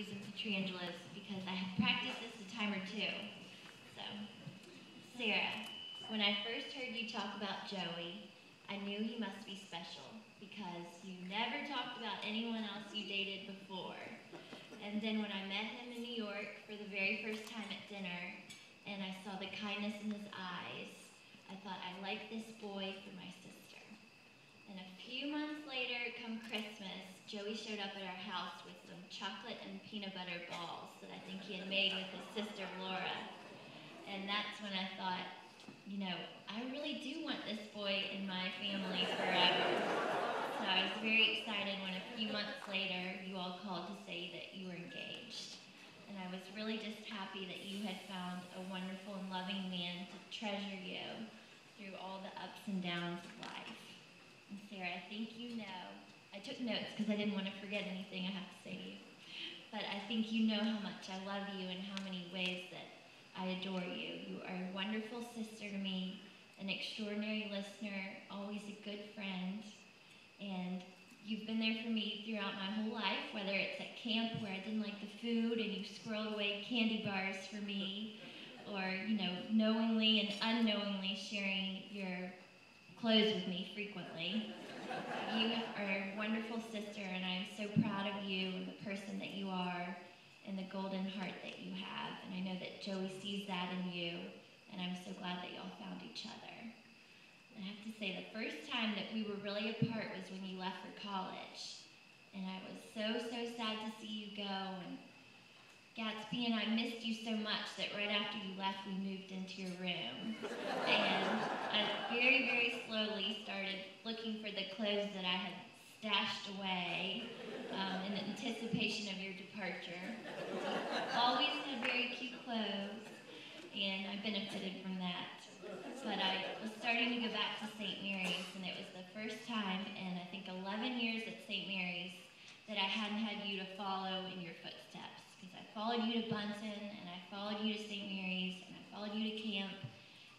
Matthews and Petrangelos because I had practiced this a time or two. So, Sarah, when I first heard you talk about Joey, I knew he must be special because you never talked about anyone else you dated before. And then when I met him in New York for the very first time at dinner, and I saw the kindness in his eyes, I thought, I like this boy for my sister. And a few months later, come Christmas, Joey showed up at our house with some chocolate and peanut butter balls that I think he had made with his sister Laura. And that's when I thought, you know, I really do want this boy in my family forever. So I was very excited when a few months later you all called to say that you were engaged. And I was really just happy that you had found a wonderful and loving man to treasure you through all the ups and downs of life. And Sarah, I think you know, I took notes because I didn't want to forget anything I have to say to you. But I think you know how much I love you and how many ways that I adore you. You are a wonderful sister to me, an extraordinary listener, always a good friend, and you've been there for me throughout my whole life, whether it's at camp where I didn't like the food and you squirreled away candy bars for me, or, you know, knowingly and unknowingly sharing your clothes with me frequently. You are a wonderful sister, and I am so proud of you and the person that you are and the golden heart that you have. And I know that Joey sees that in you, and I'm so glad that y'all found each other. And I have to say, the first time that we were really apart was when you left for college. And I was so, so sad to see you go. And Gatsby and I missed you so much that right after you left, we moved into your room. And I very, very slowly started looking for the clothes that I had stashed away in anticipation of your departure. Always had very cute clothes, and I benefited from that. But I was starting to go back to St. Mary's, and it was the first time in, I think, 11 years at St. Mary's that I hadn't had you to follow in your footsteps. Because I followed you to Bunton, and I followed you to St. Mary's, and I followed you to camp,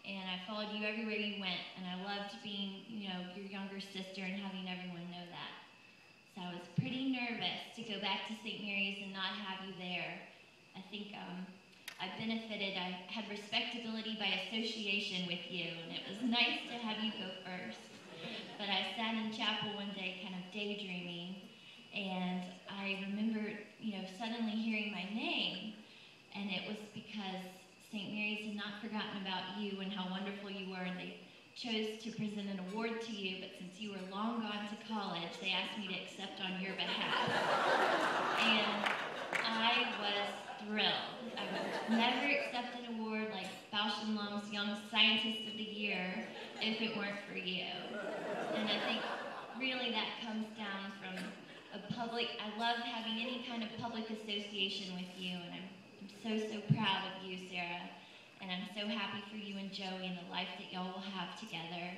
and I followed you everywhere you went, and I loved being, you know, your younger sister and having everyone know that. So I was pretty nervous to go back to St. Mary's and not have you there. I think I benefited. I had respectability by association with you, and it was nice to have you go first. But I sat in chapel one day kind of daydreaming, and I remember, you know, suddenly hearing my name, and it was because St. Mary's had not forgotten about you and how wonderful you were, and they chose to present an award to you, but since you were long gone to college, they asked me to accept on your behalf. And I was thrilled. I would never accept an award like Bausch & Lomb's Young Scientist of the Year if it weren't for you. And I think really that comes down from a public, I love having any kind of public association with you, and I'm so, so proud of you, Sarah. And I'm so happy for you and Joey and the life that y'all will have together.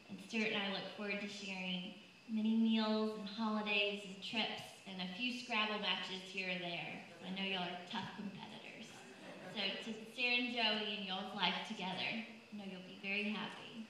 And Stuart and I look forward to sharing many meals and holidays and trips and a few Scrabble matches here or there. I know y'all are tough competitors. So to Sarah and Joey and y'all's life together, I know you'll be very happy.